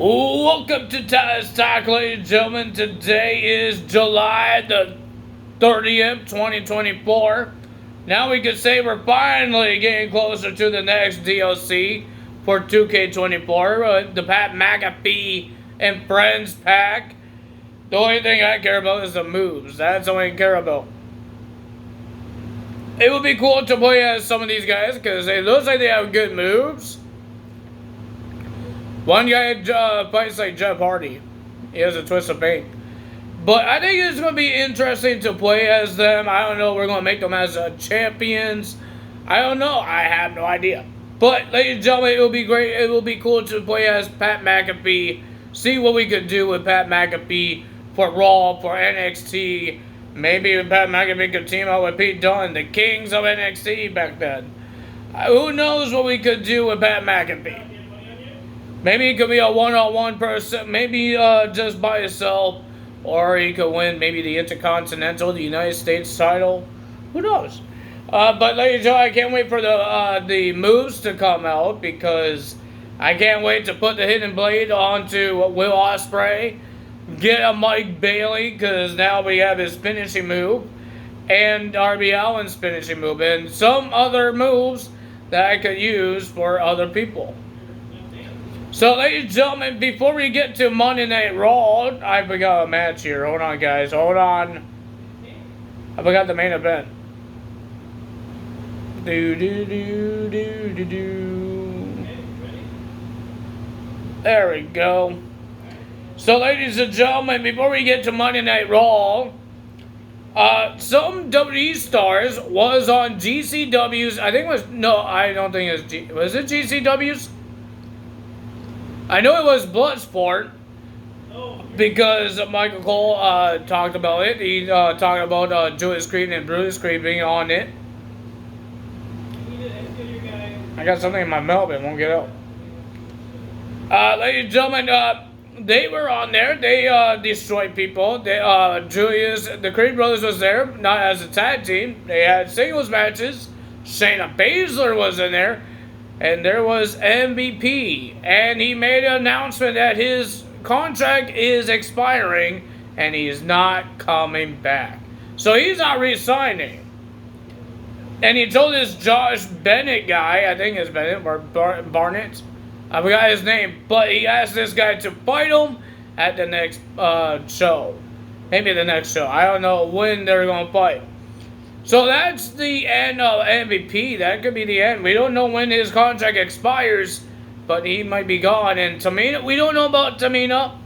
Welcome to Taz Talk, ladies and gentlemen. Today is July the 30th, 2024. Now we can say we're finally getting closer to the next DLC for 2K24, the Pat McAfee and Friends pack. The only thing I care about is the moves. That's the only thing I care about. It would be cool to play as some of these guys because it looks like they have good moves. One guy fights like Jeff Hardy. He has a twist of fate. But I think it's going to be interesting to play as them. I don't know. We're going to make them as champions. I don't know. I have no idea. But, ladies and gentlemen, it will be great. It will be cool to play as Pat McAfee. See what we could do with Pat McAfee for Raw, for NXT. Maybe Pat McAfee could team up with Pete Dunne, the kings of NXT back then. Who knows what we could do with Pat McAfee? Maybe it could be a one-on-one person, maybe just by himself, or he could win maybe the Intercontinental, the United States title. Who knows? But ladies and gentlemen, I can't wait for the moves to come out because I can't wait to put the Hidden Blade onto Will Ospreay, get a Mike Bailey because now we have his finishing move, and Darby Allin's finishing move, and some other moves that I could use for other people. So, ladies and gentlemen, before we get to Monday Night Raw, I forgot a match here. Hold on, guys. Hold on. I forgot the main event. There we go. So, ladies and gentlemen, before we get to Monday Night Raw, some WWE stars was on GCW's. I think it was, no, I don't think it was, was it GCW's? I know it was Bloodsport because Michael Cole talked about it. He talked about Julius Creed and Brutus Creed being on it. I got something in my mouth that won't get out. Ladies and gentlemen, they were on there. They destroyed people. Julius, the Creed brothers was there, not as a tag team. They had singles matches. Shayna Baszler was in there. And there was MVP, and he made an announcement that his contract is expiring, and he's not coming back. So he's not re-signing. And he told this Josh Bennett guy, I think it's Bennett, or Barnett, I forgot his name, but he asked this guy to fight him at the next show. Maybe the next show. I don't know when they're going to fight. So that's the end of MVP. That could be the end. We don't know when his contract expires, but he might be gone. And Tamina, we don't know about Tamina.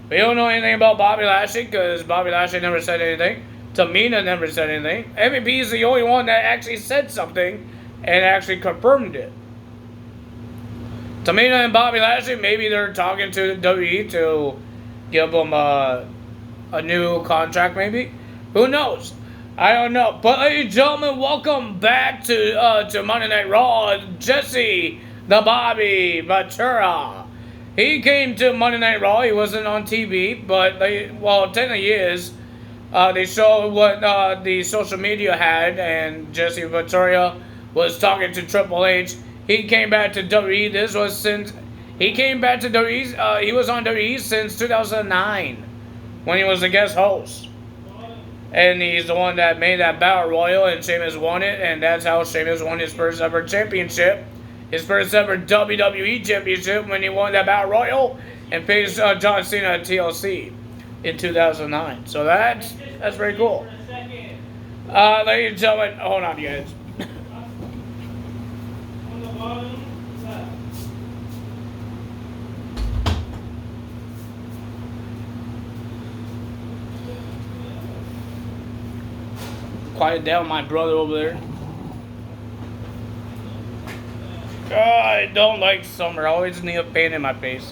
We don't know anything about Bobby Lashley because Bobby Lashley never said anything. Tamina never said anything. MVP is the only one that actually said something and actually confirmed it. Tamina and Bobby Lashley, maybe they're talking to WWE to give them a new contract, maybe. Who knows? I don't know. But ladies and gentlemen, welcome back to Monday Night Raw. Jesse the Bobby Ventura. He came to Monday Night Raw. He wasn't on TV, but technically he is. They showed what the social media had, and Jesse Ventura was talking to Triple H. He came back to WWE. This was since he came back to WWE. He was on WWE since 2009 when he was a guest host. And he's the one that made that Battle Royal, and Sheamus won it, and that's how Sheamus won his first ever championship. His first ever WWE championship when he won that Battle Royal and faced John Cena at TLC in 2009. So that's very cool. Ladies and gentlemen, hold on, you guys. Quiet down, my brother over there. I don't like summer. I always need a fan in my face.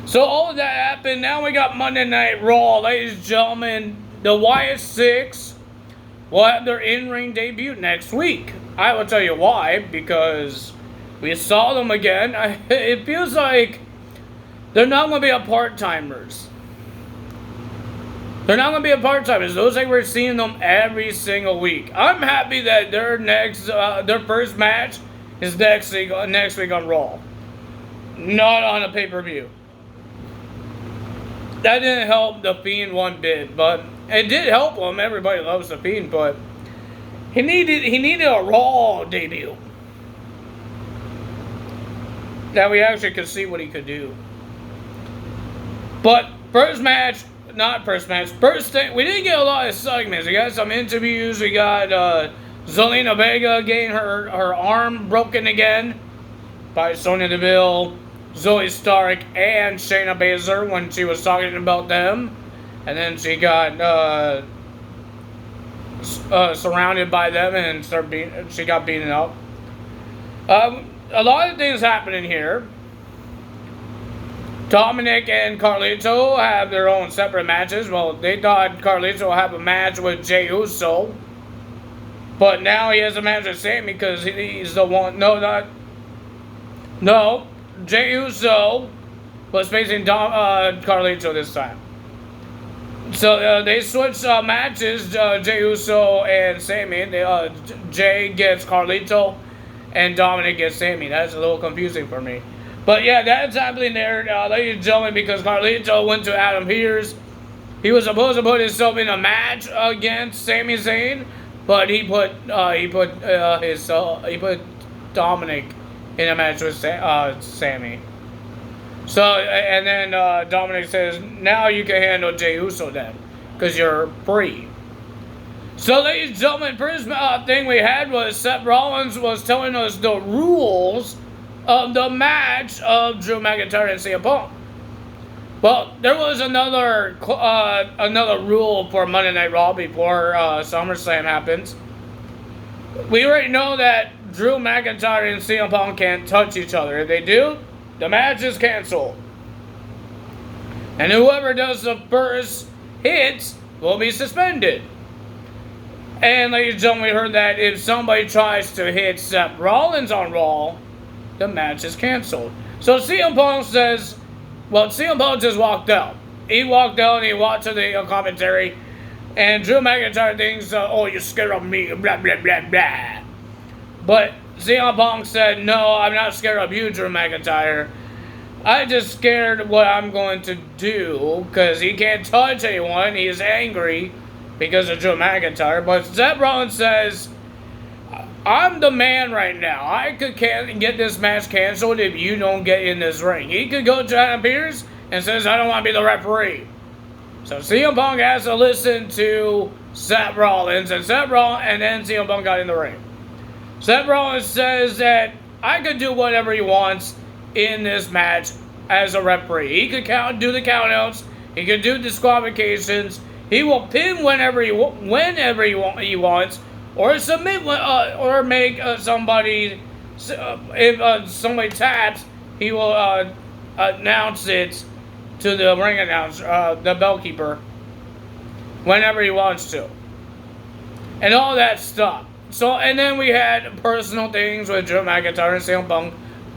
So all of that happened. Now we got Monday Night Raw. Ladies and gentlemen, the Wyatt Six will have their in-ring debut next week. I will tell you why. Because we saw them again. It feels like they're not going to be a part-timers. They're not going to be a part-timers. Those like we're seeing them every single week. I'm happy that their first match is next week on Raw. Not on a pay-per-view. That didn't help the Fiend one bit, but it did help him. Everybody loves the Fiend, but he needed a Raw debut that we actually could see what he could do. But first thing, we didn't get a lot of segments. We got some interviews. We got Zelina Vega getting her arm broken again by Sonya Deville, Zoe Stark, and Shayna Baszler when she was talking about them. And then she got surrounded by them and she got beaten up. A lot of things happening here. Dominic and Carlito have their own separate matches. Well, they thought Carlito would have a match with Jey Uso. But now he has a match with Sami because he's the one. No, Jey Uso was facing Carlito this time. So they switched matches, Jey Uso and Sami. Jey gets Carlito and Dominic gets Sami. That's a little confusing for me. But yeah, that's happening there, ladies and gentlemen, because Carlito went to Adam Pearce. He was supposed to put himself in a match against Sami Zayn, but he put Dominic in a match with Sami. So and then Dominic says, "Now you can handle Jey Uso then, because you're free." So, ladies and gentlemen, first thing we had was Seth Rollins was telling us the rules of the match of Drew McIntyre and CM Punk. Well, there was another rule for Monday Night Raw before SummerSlam happens. We already know that Drew McIntyre and CM Punk can't touch each other. If they do, the match is canceled. And whoever does the first hits will be suspended. And ladies and gentlemen, we heard that if somebody tries to hit Seth Rollins on Raw, the match is canceled. So CM Punk says, CM Punk just walked out. He walked out and he watched the commentary. And Drew McIntyre thinks, oh, you're scared of me, blah, blah, blah, blah. But CM Punk said, no, I'm not scared of you, Drew McIntyre. I'm just scared what I'm going to do because he can't touch anyone. He is angry because of Drew McIntyre. But Seth Rollins says, I'm the man right now. I could get this match canceled if you don't get in this ring. He could go to Adam Pearce and says, I don't want to be the referee. So CM Punk has to listen to Seth Rollins, and then CM Punk got in the ring. Seth Rollins says that I could do whatever he wants in this match as a referee. He could do the countouts. He could do disqualifications. He will pin whenever he wants, or submit, or make somebody. If somebody taps, he will announce it to the ring announcer, the bellkeeper, whenever he wants to, and all that stuff. So, and then we had personal things with Drew McIntyre and CM Punk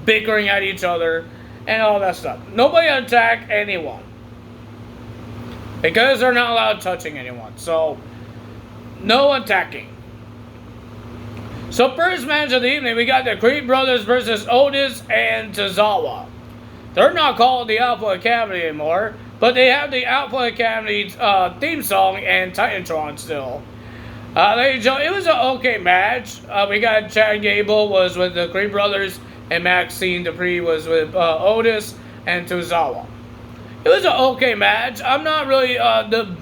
bickering at each other, and all that stuff. Nobody attacked anyone because they're not allowed touching anyone. So, no attacking. So, first match of the evening, we got the Creed Brothers versus Otis and Tozawa. They're not called the Alpha Academy anymore, but they have the Alpha Academy theme song and Titantron still. Ladies and gentlemen, it was an okay match. We got Chad Gable was with the Creed Brothers, and Maxine Dupree was with Otis and Tozawa. It was an okay match. I'm not really the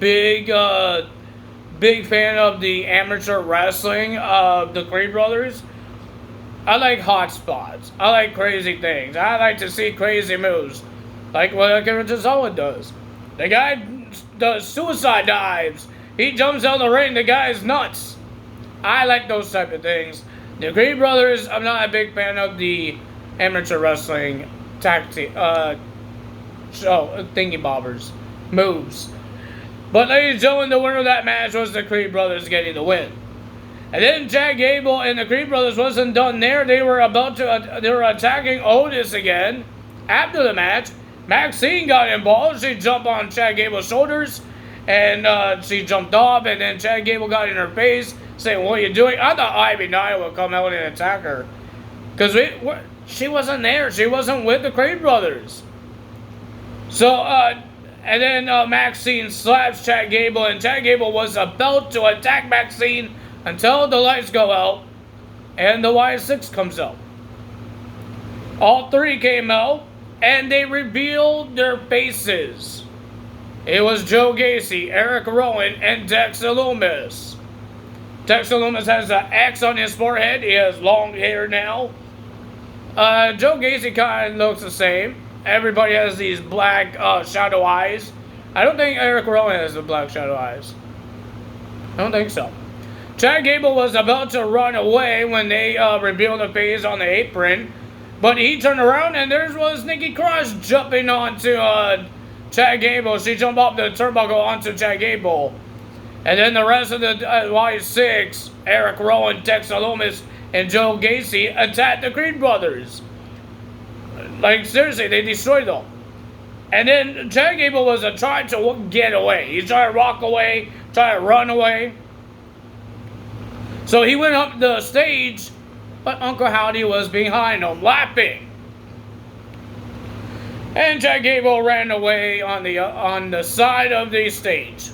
big fan of the amateur wrestling of the Creed Brothers. I like hot spots. I like crazy things. I like to see crazy moves, like what Tozawa does. The guy does suicide dives. He jumps out of the ring. The guy is nuts. I like those type of things. The Creed Brothers, I'm not a big fan of the amateur wrestling thingy bobbers moves. But ladies and gentlemen, the winner of that match was the Creed Brothers getting the win. And then Chad Gable and the Creed Brothers wasn't done there. They were attacking Otis again after the match. Maxine got involved. She jumped on Chad Gable's shoulders, and she jumped off, and then Chad Gable got in her face, saying, what are you doing? I thought Ivy Nile would come out and attack her, because she wasn't there. She wasn't with the Creed Brothers. So, And then Maxine slaps Chad Gable, and Chad Gable was about to attack Maxine until the lights go out and the Y6 comes out. All three came out, and they revealed their faces. It was Joe Gacy, Eric Rowan, and Dexter Lumis. Dexter Lumis has an X on his forehead. He has long hair now. Joe Gacy kind of looks the same. Everybody has these black shadow eyes. I don't think Eric Rowan has the black shadow eyes. I don't think so. Chad Gable was about to run away when they revealed the face on the apron. But he turned around and there was Nikki Cross jumping onto Chad Gable. She jumped off the turnbuckle onto Chad Gable. And then the rest of the Y6, Eric Rowan, Dexter Lumis, and Joe Gacy attacked the Creed brothers. Like, seriously, they destroyed them. And then Chad Gable was trying to get away. He's trying to walk away, trying to run away. So he went up the stage, but Uncle Howdy was behind him, laughing. And Chad Gable ran away on the side of the stage.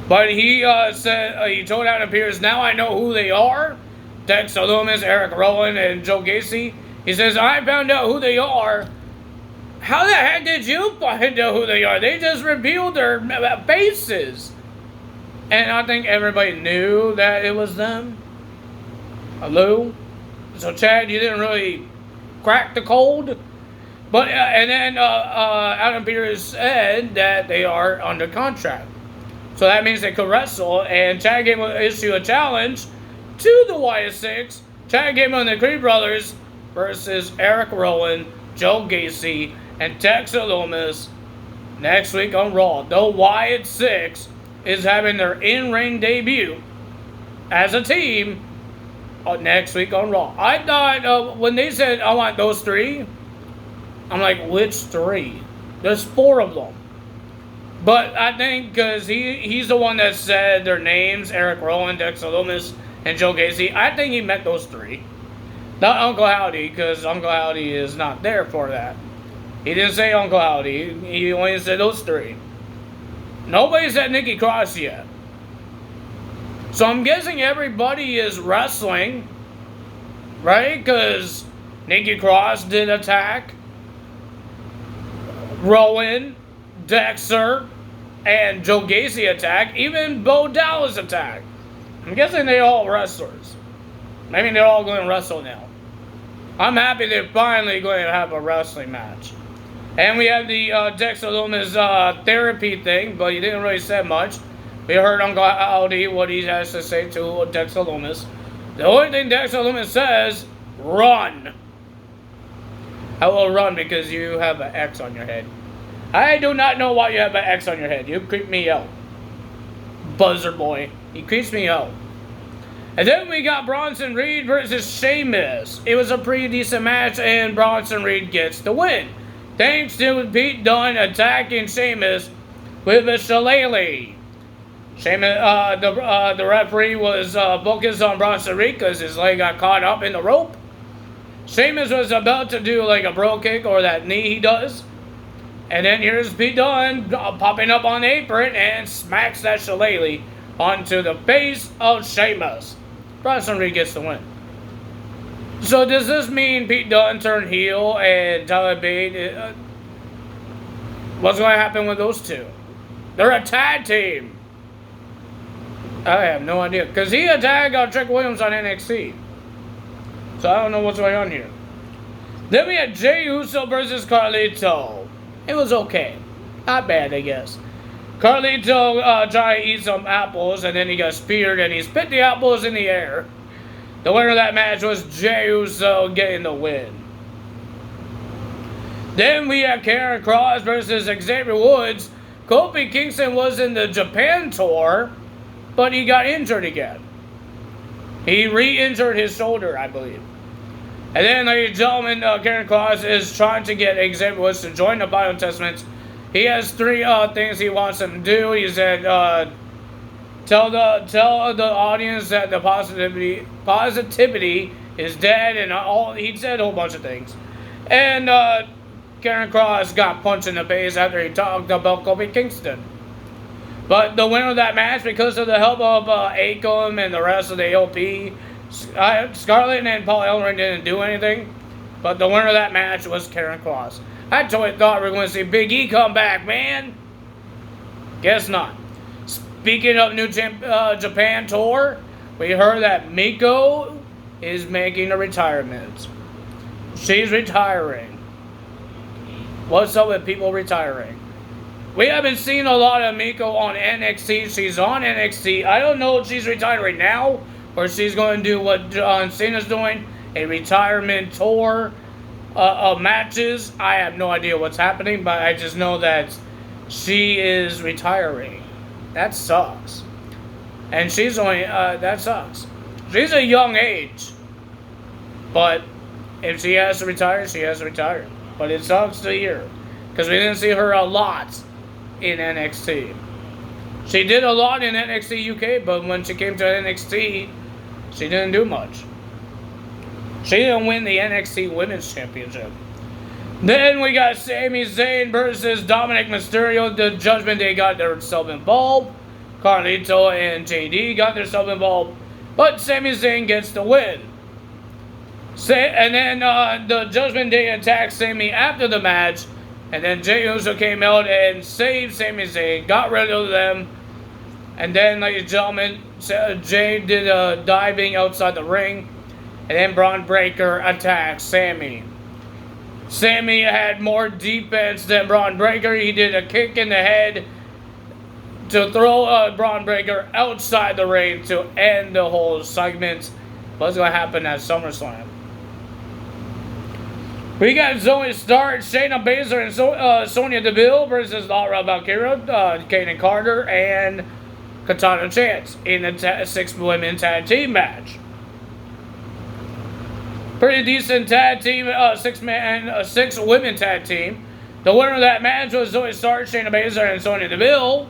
But he said, he told Adam Pearce, now I know who they are. Dexter Lumis, Eric Rowan, and Joe Gacy. He says, I found out who they are. How the heck did you find out who they are? They just revealed their faces. And I think everybody knew that it was them. Hello? So Chad, you didn't really crack the code. But, and then Adam Pearce said that they are under contract. So that means they could wrestle. And Chad Gable issued a challenge to the YS6, Chad Gable and the Creed brothers versus Eric Rowan, Joe Gacy, and Dexter Lumis next week on Raw. The YS6 is having their in-ring debut as a team next week on Raw. I thought when they said, I want those three, I'm like, which three? There's 4 of them. But I think because he's the one that said their names, Eric Rowan, Dexter Lumis, and Joe Gacy, I think he meant those 3. Not Uncle Howdy, because Uncle Howdy is not there for that. He didn't say Uncle Howdy. He only said those 3. Nobody said Nikki Cross yet. So I'm guessing everybody is wrestling, right? Because Nikki Cross did attack. Rowan, Dexter, and Joe Gacy attack. Even Bo Dallas attacked. I'm guessing they're all wrestlers. Maybe they're all going to wrestle now. I'm happy they're finally going to have a wrestling match. And we have the Dexter Lumis therapy thing, but he didn't really say much. We heard Uncle Howdy, what he has to say to Dexter Lumis. The only thing Dexter Lumis says, run. I will run because you have an X on your head. I do not know why you have an X on your head. You creep me out. Buzzer boy. He creeps me out. And then we got Bronson Reed versus Sheamus. It was a pretty decent match, and Bronson Reed gets the win. Thanks to Pete Dunne attacking Sheamus with a shillelagh. Sheamus, the referee was focused on Bronson Reed because his leg got caught up in the rope. Sheamus was about to do like a bro kick or that knee he does. And then here's Pete Dunne popping up on the apron and smacks that shillelagh onto the face of Sheamus. Bronson Reed gets the win. So does this mean Pete Dunne turned heel and Tyler Bate? What's going to happen with those two? They're a tag team. I have no idea. Because he attacked Trick Williams on NXT. So I don't know what's going on here. Then we had Jey Uso versus Carlito. It was okay. Not bad, I guess. Carlito tried to eat some apples, and then he got speared, and he spit the apples in the air. The winner of that match was Jey Uso getting the win. Then we had Karen Cross versus Xavier Woods. Kofi Kingston was in the Japan tour, but he got injured again. He re-injured his shoulder, I believe. And then, ladies and gentlemen, Karen Cross is trying to get Xavier Woods to join the Bible Testaments. He has 3 things he wants them to do. He said, tell the audience that the positivity is dead, and he said a whole bunch of things. And Karen Cross got punched in the face after he talked about Kofi Kingston. But the winner of that match, because of the help of Akam and the rest of the AOP, Scarlett and Paul Ellering didn't do anything. But the winner of that match was Karen Cross. I totally thought we were going to see Big E come back, man. Guess not. Speaking of New Japan tour, we heard that Miko is making a retirement. She's retiring. What's up with people retiring? We haven't seen a lot of Miko on NXT. She's on NXT. I don't know if she's retiring now or she's going to do what John Cena's doing, a retirement tour of matches. I have no idea what's happening, but I just know that she is retiring. That sucks. And she's only, that sucks. She's a young age. But if she has to retire, she has to retire. But it sucks to hear. Because we didn't see her a lot in NXT. She did a lot in NXT UK, but when she came to NXT, she didn't do much. She didn't win the NXT Women's Championship. Then we got Sami Zayn versus Dominic Mysterio. The Judgment Day got themselves involved. Carlito and JD got themselves involved. But Sami Zayn gets the win. And then the Judgment Day attacked Sami after the match. And then Jey Uso came out and saved Sami Zayn. Got rid of them. And then, ladies and gentlemen, Jey did a diving outside the ring. And then Braun Breaker attacked Sami. Sami had more defense than Braun Breaker. He did a kick in the head to throw Braun Breaker outside the ring to end the whole segment. What's going to happen at SummerSlam? We got Zoe Stark, Shayna Baszler, and Sonya Deville versus Laura Valkyria, Kaden Carter, and Katana Chance in a 6-women tag team match. Pretty decent tag team, 6-women tag team. The winner of that match was Zoe Stark, Shayna Baszler, and Sonya Deville.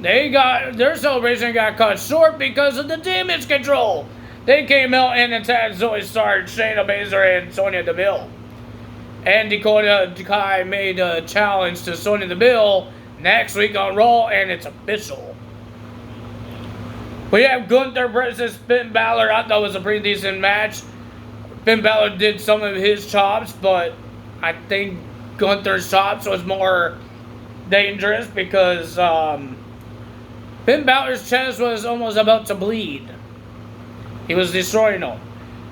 Their celebration got cut short because of the damage control. They came out and attacked Zoe Stark, Shayna Baszler, and Sonya Deville. And Dakota Kai made a challenge to Sonya Deville next week on Raw, and it's official. We have Gunther versus Finn Balor. I thought it was a pretty decent match. Finn Balor did some of his chops, but I think Gunther's chops was more dangerous because Finn Balor's chest was almost about to bleed. He was destroying him.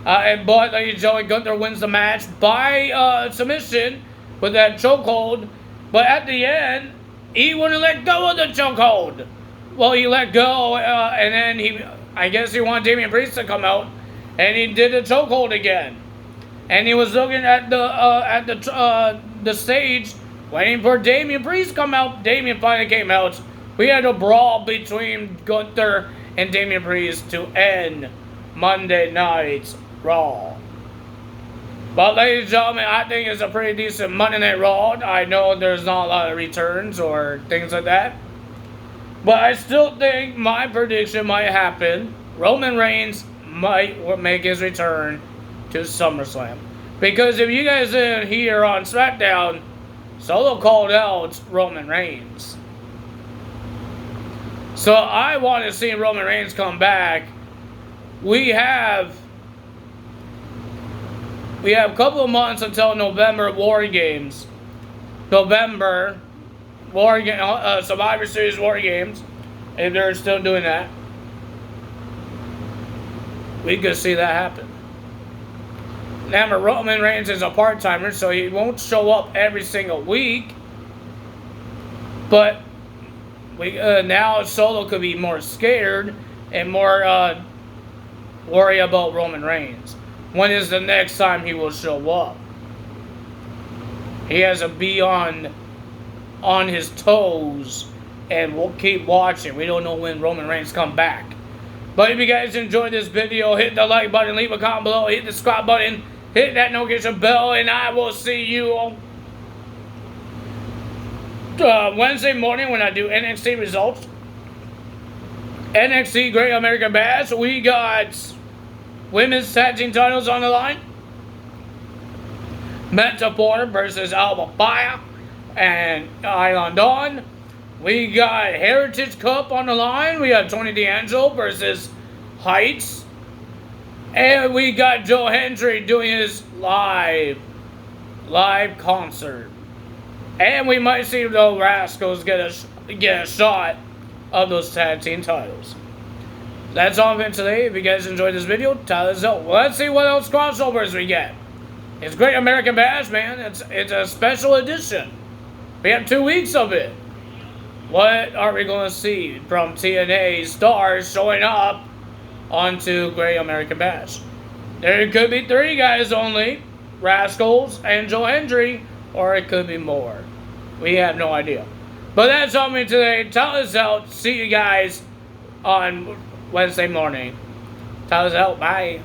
But ladies and gentlemen, Gunther wins the match by submission with that chokehold. But at the end, he wouldn't let go of the chokehold. Well, he let go, and then I guess he wanted Damian Priest to come out, and he did the chokehold again. And he was looking at the stage, waiting for Damian Priest to come out. Damian finally came out. We had a brawl between Gunther and Damian Priest to end Monday Night's Raw. But ladies and gentlemen, I think it's a pretty decent Monday Night Raw. I know there's not a lot of returns or things like that. But I still think my prediction might happen. Roman Reigns might make his return to SummerSlam. Because if you guys didn't hear on SmackDown, Solo called out Roman Reigns. So I want to see Roman Reigns come back. We have a couple of months until November War Games. November Survivor Series War Games, if they're still doing that. We could see that happen. Now, Roman Reigns is a part-timer, so he won't show up every single week. But now Solo could be more scared and more worry about Roman Reigns. When is the next time he will show up? He has to be on his toes, and we'll keep watching. We don't know when Roman Reigns come back. But if you guys enjoyed this video, hit the like button, leave a comment below, hit the subscribe button, hit that notification bell, and I will see you Wednesday morning when I do NXT results. NXT Great American Bash. We got women's tag team titles on the line. Metaport versus Alba Fire and Island Dawn. We got Heritage Cup on the line. We have Tony D'Angelo versus Heights. And we got Joe Hendry doing his live concert. And we might see the Rascals get a shot of those tag team titles. That's all of it today. If you guys enjoyed this video, tell us so. Let's see what else crossovers we get. It's Great American Bash, man. It's a special edition. We have 2 weeks of it. What are we going to see from TNA stars showing up onto Great American Bash? There could be 3 guys only. Rascals and Joe Hendry. Or it could be more. We have no idea. But that's all me today. Tell us out. See you guys on Wednesday morning. Tell us out. Bye.